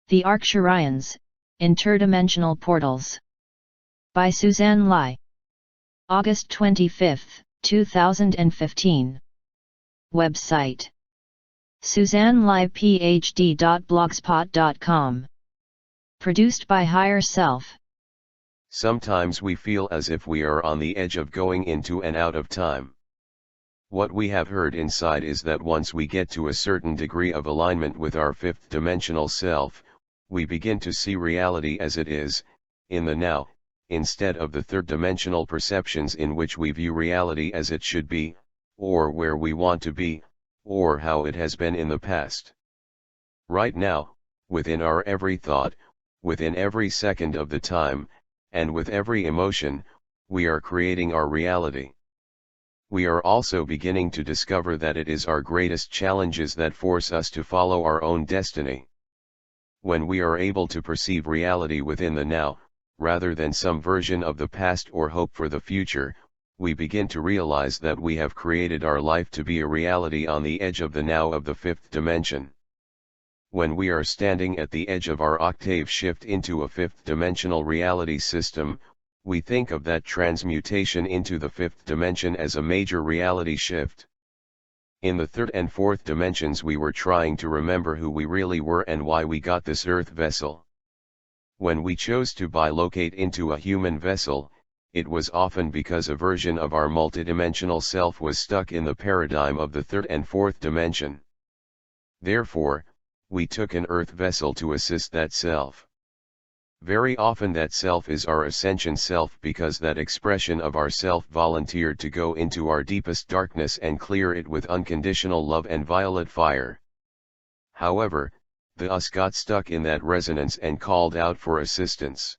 The Arcturians, Interdimensional Portals. By Suzanne Lie. August 25, 2015. Website: SuzanneLiePhD.blogspot.com. Produced by Higher Self. Sometimes we feel as if we are on the edge of going into and out of time. What we have heard inside is that once we get to a certain degree of alignment with our fifth dimensional self, we begin to see reality as it is, in the now, instead of the third dimensional perceptions in which we view reality as it should be, or where we want to be, or how it has been in the past. Right now, within our every thought, within every second of the time, and with every emotion, we are creating our reality. We are also beginning to discover that it is our greatest challenges that force us to follow our own destiny. When we are able to perceive reality within the now, rather than some version of the past or hope for the future, we begin to realize that we have created our life to be a reality on the edge of the now of the fifth dimension. When we are standing at the edge of our octave shift into a fifth dimensional reality system, we think of that transmutation into the fifth dimension as a major reality shift. In the third and fourth dimensions we were trying to remember who we really were and why we got this earth vessel. When we chose to bilocate into a human vessel, it was often because a version of our multidimensional self was stuck in the paradigm of the third and fourth dimension. Therefore, we took an earth vessel to assist that self. Very often that self is our ascension self because that expression of our self volunteered to go into our deepest darkness and clear it with unconditional love and violet fire. However, the us got stuck in that resonance and called out for assistance.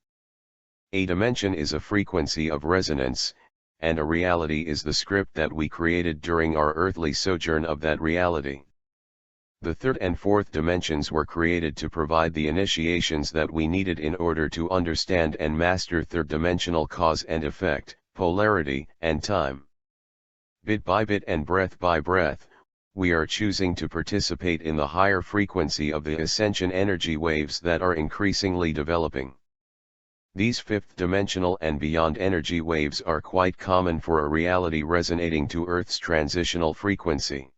A dimension is a frequency of resonance, and a reality is the script that we created during our earthly sojourn of that reality. The third and fourth dimensions were created to provide the initiations that we needed in order to understand and master third-dimensional cause and effect, polarity, and time. Bit by bit and breath by breath, we are choosing to participate in the higher frequency of the ascension energy waves that are increasingly developing. These fifth-dimensional and beyond energy waves are quite common for a reality resonating to Earth's transitional frequency.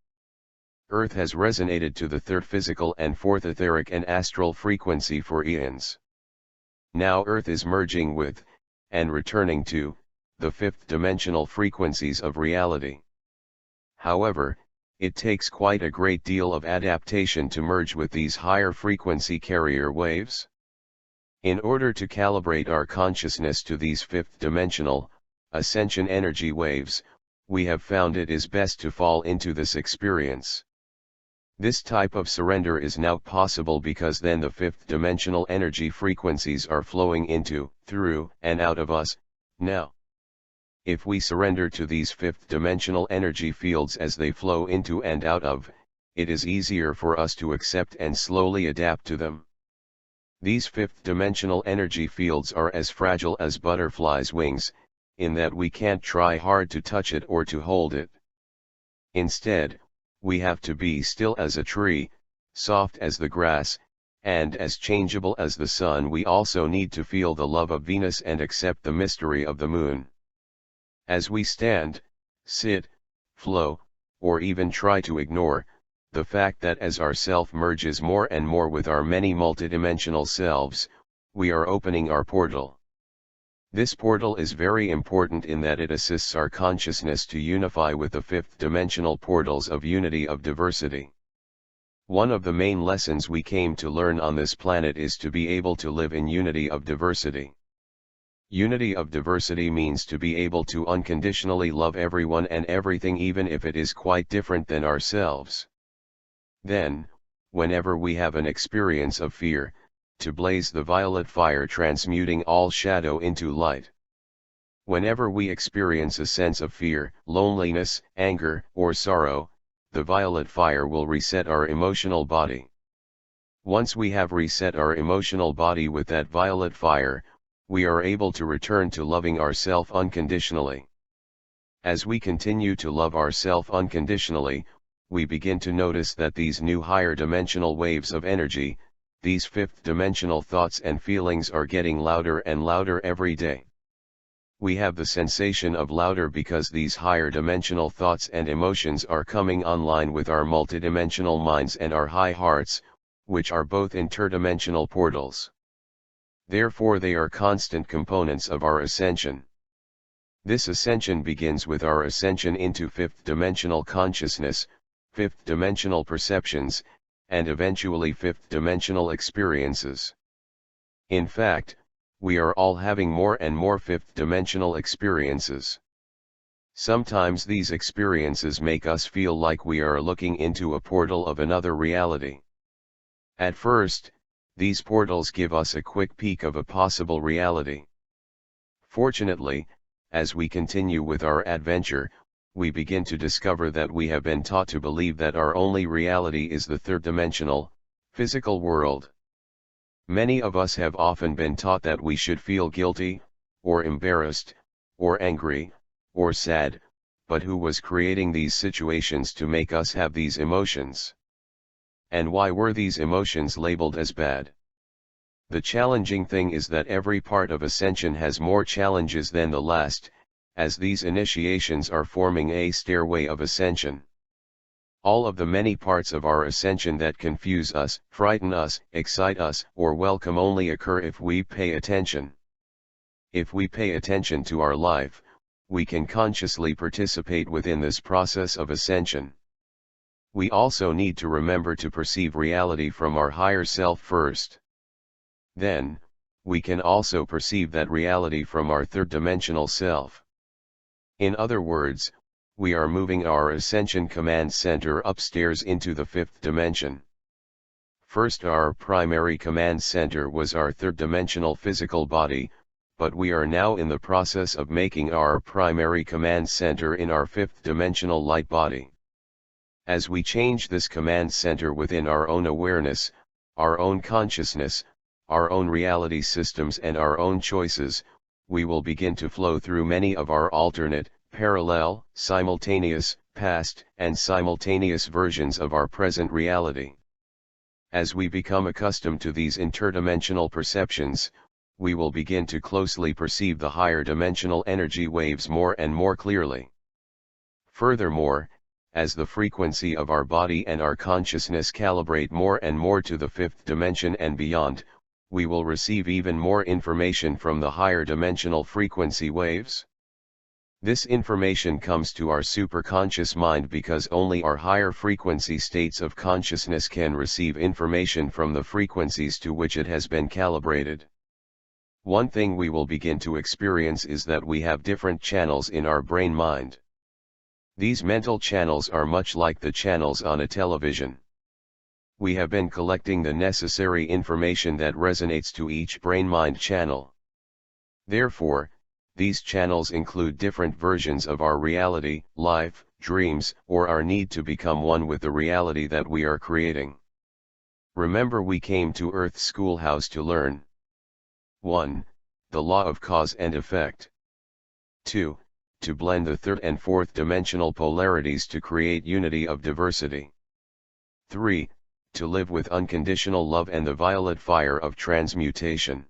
Earth has resonated to the third physical and fourth etheric and astral frequency for eons. Now Earth is merging with, and returning to, the fifth dimensional frequencies of reality. However, it takes quite a great deal of adaptation to merge with these higher frequency carrier waves. In order to calibrate our consciousness to these fifth dimensional, ascension energy waves, we have found it is best to fall into this experience. This type of surrender is now possible because then the fifth dimensional energy frequencies are flowing into, through, and out of us, now. If we surrender to these fifth dimensional energy fields as they flow into and out of, it is easier for us to accept and slowly adapt to them. These fifth dimensional energy fields are as fragile as butterflies' wings, in that we can't try hard to touch it or to hold it. Instead, we have to be still as a tree, soft as the grass, and as changeable as the sun. We also need to feel the love of Venus and accept the mystery of the moon. As we stand, sit, flow, or even try to ignore, the fact that as our self merges more and more with our many multidimensional selves, we are opening our portal. This portal is very important in that it assists our consciousness to unify with the fifth dimensional portals of unity of diversity. One of the main lessons we came to learn on this planet is to be able to live in unity of diversity. Unity of diversity means to be able to unconditionally love everyone and everything even if it is quite different than ourselves. Then, whenever we have an experience of fear, to blaze the violet fire transmuting all shadow into light. Whenever we experience a sense of fear, loneliness, anger, or sorrow, the violet fire will reset our emotional body. Once we have reset our emotional body with that violet fire, we are able to return to loving ourselves unconditionally. As we continue to love ourselves unconditionally, we begin to notice that these new higher dimensional waves of energy, these fifth-dimensional thoughts and feelings are getting louder and louder every day. We have the sensation of louder because these higher dimensional thoughts and emotions are coming online with our multidimensional minds and our high hearts, which are both interdimensional portals. Therefore they are constant components of our ascension. This ascension begins with our ascension into fifth-dimensional consciousness, fifth-dimensional perceptions, and eventually fifth-dimensional experiences. In fact, we are all having more and more fifth-dimensional experiences. Sometimes these experiences make us feel like we are looking into a portal of another reality. At first, these portals give us a quick peek of a possible reality. Fortunately, as we continue with our adventure, we begin to discover that we have been taught to believe that our only reality is the third-dimensional, physical world. Many of us have often been taught that we should feel guilty, or embarrassed, or angry, or sad, but who was creating these situations to make us have these emotions? And why were these emotions labeled as bad? The challenging thing is that every part of ascension has more challenges than the last, as these initiations are forming a stairway of ascension. All of the many parts of our ascension that confuse us, frighten us, excite us, or welcome only occur if we pay attention. If we pay attention to our life, we can consciously participate within this process of ascension. We also need to remember to perceive reality from our higher self first. Then, we can also perceive that reality from our third-dimensional self. In other words, we are moving our ascension command center upstairs into the fifth dimension. First, our primary command center was our third-dimensional physical body, but we are now in the process of making our primary command center in our fifth-dimensional light body. As we change this command center within our own awareness, our own consciousness, our own reality systems and our own choices, we will begin to flow through many of our alternate, parallel, simultaneous, past, and simultaneous versions of our present reality. As we become accustomed to these interdimensional perceptions, we will begin to closely perceive the higher dimensional energy waves more and more clearly. Furthermore, as the frequency of our body and our consciousness calibrate more and more to the fifth dimension and beyond, we will receive even more information from the higher dimensional frequency waves. This information comes to our superconscious mind because only our higher frequency states of consciousness can receive information from the frequencies to which it has been calibrated. One thing we will begin to experience is that we have different channels in our brain mind. These mental channels are much like the channels on a television. We have been collecting the necessary information that resonates to each brain-mind channel. Therefore, these channels include different versions of our reality, life, dreams, or our need to become one with the reality that we are creating. Remember, we came to Earth's schoolhouse to learn 1. The law of cause and effect. 2. To blend the third and fourth dimensional polarities to create unity of diversity. 3. To live with unconditional love and the violet fire of transmutation.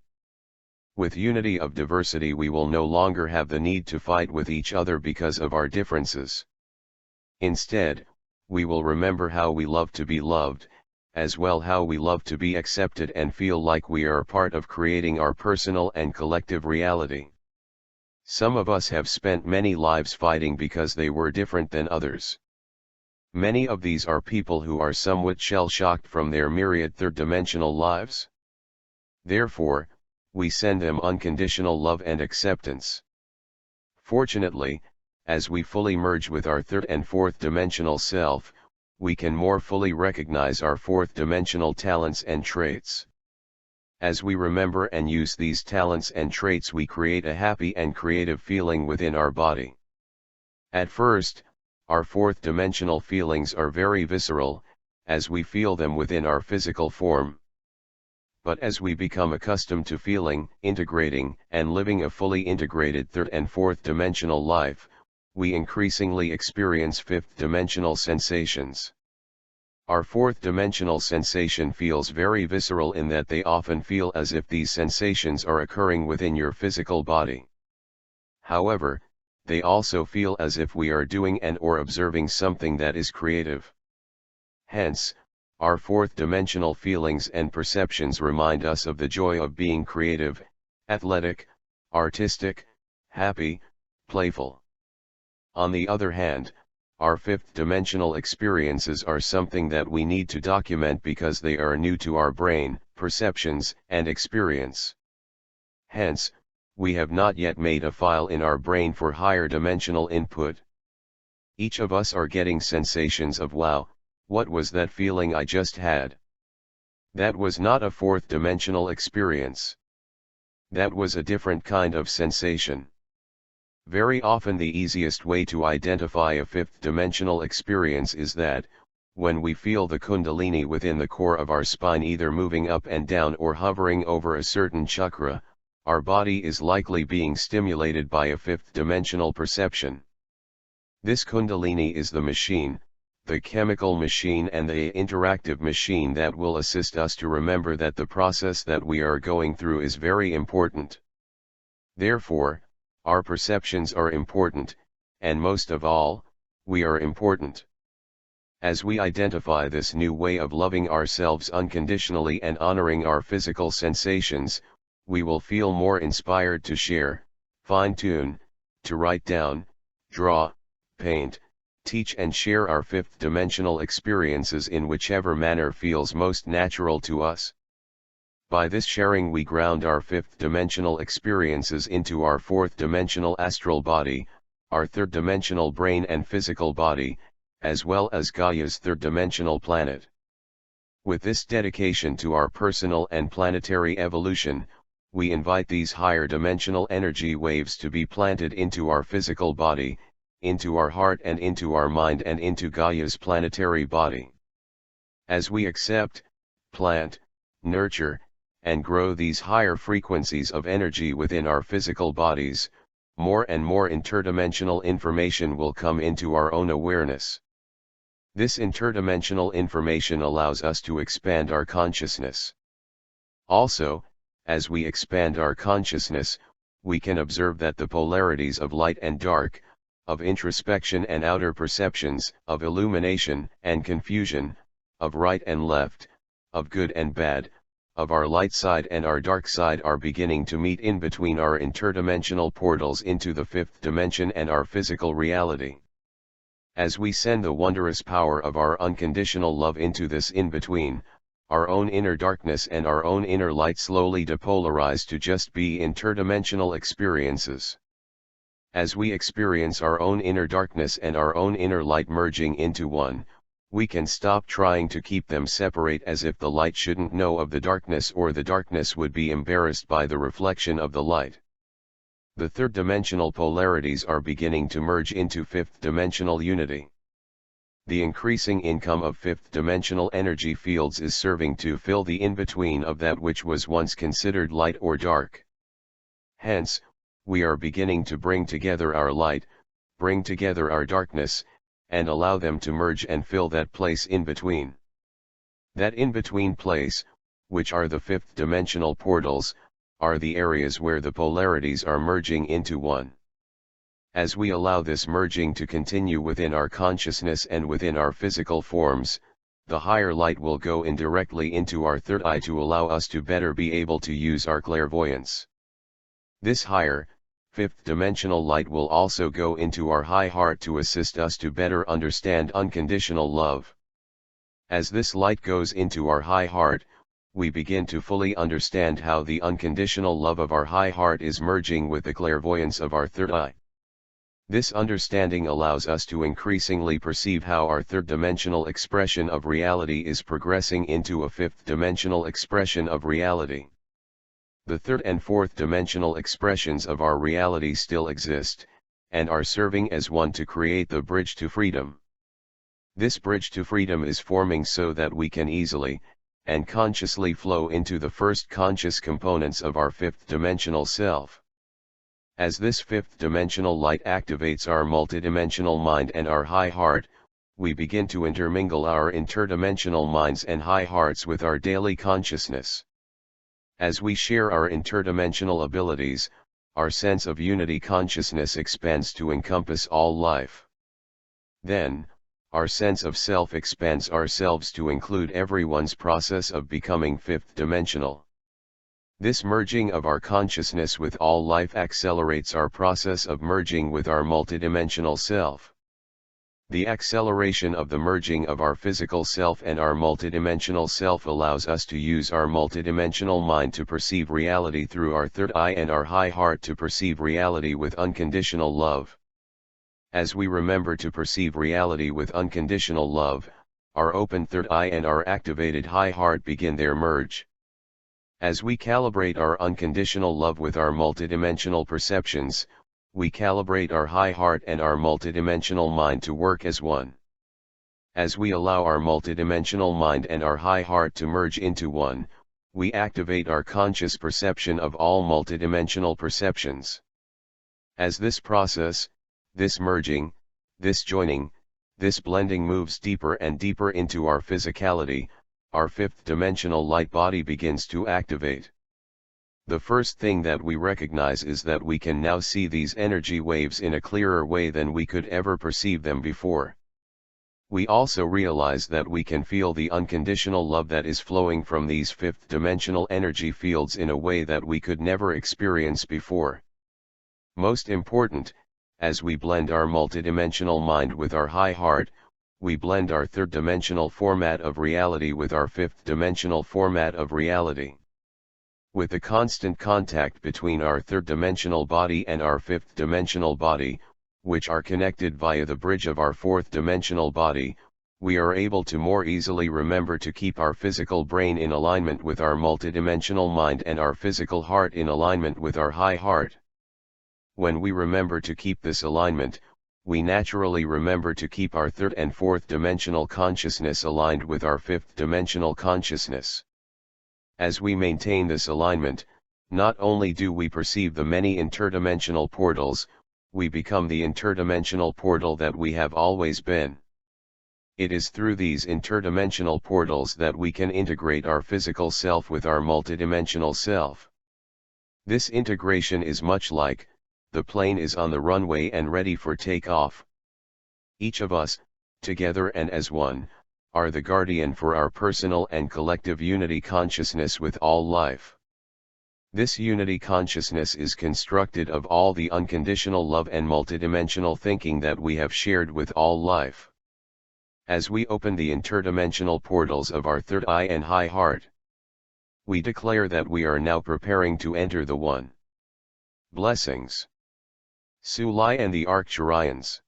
With unity of diversity, we will no longer have the need to fight with each other because of our differences. Instead, we will remember how we love to be loved, as well how we love to be accepted and feel like we are part of creating our personal and collective reality. Some of us have spent many lives fighting because they were different than others. Many of these are people who are somewhat shell-shocked from their myriad third-dimensional lives. Therefore, we send them unconditional love and acceptance. Fortunately, as we fully merge with our third and fourth dimensional self, we can more fully recognize our fourth dimensional talents and traits. As we remember and use these talents and traits, we create a happy and creative feeling within our body. At first, our fourth dimensional feelings are very visceral, as we feel them within our physical form. But as we become accustomed to feeling, integrating, and living a fully integrated third and fourth dimensional life, we increasingly experience fifth dimensional sensations. Our fourth dimensional sensation feels very visceral in that they often feel as if these sensations are occurring within your physical body. However, they also feel as if we are doing and or observing something that is creative. Hence, our fourth dimensional feelings and perceptions remind us of the joy of being creative, athletic, artistic, happy, playful. On the other hand, our fifth dimensional experiences are something that we need to document because they are new to our brain, perceptions, and experience. Hence, we have not yet made a file in our brain for higher dimensional input. Each of us are getting sensations of wow, what was that feeling I just had? That was not a fourth dimensional experience. That was a different kind of sensation. Very often the easiest way to identify a fifth dimensional experience is that, when we feel the kundalini within the core of our spine either moving up and down or hovering over a certain chakra, our body is likely being stimulated by a fifth dimensional perception. This kundalini is the machine, the chemical machine and the interactive machine that will assist us to remember that the process that we are going through is very important. Therefore, our perceptions are important, and most of all, we are important. As we identify this new way of loving ourselves unconditionally and honoring our physical sensations, we will feel more inspired to share, fine-tune, to write down, draw, paint, teach and share our fifth dimensional experiences in whichever manner feels most natural to us. By this sharing we ground our fifth dimensional experiences into our fourth dimensional astral body, our third dimensional brain and physical body, as well as Gaia's third dimensional planet. With this dedication to our personal and planetary evolution, we invite these higher dimensional energy waves to be planted into our physical body, into our heart and into our mind and into Gaia's planetary body. As we accept, plant, nurture, and grow these higher frequencies of energy within our physical bodies, more and more interdimensional information will come into our own awareness. This interdimensional information allows us to expand our consciousness. Also, as we expand our consciousness, we can observe that the polarities of light and dark, of introspection and outer perceptions, of illumination and confusion, of right and left, of good and bad, of our light side and our dark side are beginning to meet in between our interdimensional portals into the fifth dimension and our physical reality. As we send the wondrous power of our unconditional love into this in-between, our own inner darkness and our own inner light slowly depolarize to just be interdimensional experiences. As we experience our own inner darkness and our own inner light merging into one, we can stop trying to keep them separate as if the light shouldn't know of the darkness or the darkness would be embarrassed by the reflection of the light. The third dimensional polarities are beginning to merge into fifth dimensional unity. The increasing income of fifth dimensional energy fields is serving to fill the in-between of that which was once considered light or dark. Hence, we are beginning to bring together our light, bring together our darkness, and allow them to merge and fill that place in between. That in-between place, which are the fifth dimensional portals, are the areas where the polarities are merging into one. As we allow this merging to continue within our consciousness and within our physical forms, the higher light will go indirectly into our third eye to allow us to better be able to use our clairvoyance. This higher, fifth dimensional light will also go into our high heart to assist us to better understand unconditional love. As this light goes into our high heart, we begin to fully understand how the unconditional love of our high heart is merging with the clairvoyance of our third eye. This understanding allows us to increasingly perceive how our third dimensional expression of reality is progressing into a fifth dimensional expression of reality. The third and fourth dimensional expressions of our reality still exist, and are serving as one to create the bridge to freedom. This bridge to freedom is forming so that we can easily, and consciously flow into the first conscious components of our fifth dimensional self. As this fifth dimensional light activates our multidimensional mind and our high heart, we begin to intermingle our interdimensional minds and high hearts with our daily consciousness. As we share our interdimensional abilities, our sense of unity consciousness expands to encompass all life. Then, our sense of self expands ourselves to include everyone's process of becoming fifth dimensional. This merging of our consciousness with all life accelerates our process of merging with our multidimensional self. The acceleration of the merging of our physical self and our multidimensional self allows us to use our multidimensional mind to perceive reality through our third eye and our high heart to perceive reality with unconditional love. As we remember to perceive reality with unconditional love, our open third eye and our activated high heart begin their merge. As we calibrate our unconditional love with our multidimensional perceptions, we calibrate our high heart and our multidimensional mind to work as one. As we allow our multidimensional mind and our high heart to merge into one, we activate our conscious perception of all multidimensional perceptions. As this process, this merging, this joining, this blending moves deeper and deeper into our physicality, our fifth dimensional light body begins to activate. The first thing that we recognize is that we can now see these energy waves in a clearer way than we could ever perceive them before. We also realize that we can feel the unconditional love that is flowing from these fifth dimensional energy fields in a way that we could never experience before. Most important, as we blend our multidimensional mind with our high heart, we blend our third dimensional format of reality with our fifth dimensional format of reality. With the constant contact between our third dimensional body and our fifth dimensional body, which are connected via the bridge of our fourth dimensional body, we are able to more easily remember to keep our physical brain in alignment with our multidimensional mind and our physical heart in alignment with our high heart. When we remember to keep this alignment, we naturally remember to keep our third and fourth dimensional consciousness aligned with our fifth dimensional consciousness. As we maintain this alignment, not only do we perceive the many interdimensional portals, we become the interdimensional portal that we have always been. It is through these interdimensional portals that we can integrate our physical self with our multidimensional self. This integration is much like, the plane is on the runway and ready for takeoff. Each of us, together and as one, are the guardian for our personal and collective unity consciousness with all life. This unity consciousness is constructed of all the unconditional love and multidimensional thinking that we have shared with all life. As we open the interdimensional portals of our third eye and high heart, we declare that we are now preparing to enter the one. Blessings. Sue Lie and the Arcturians.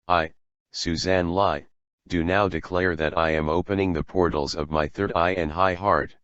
I, Suzanne Lie, do now declare that I am opening the portals of my third eye and high heart.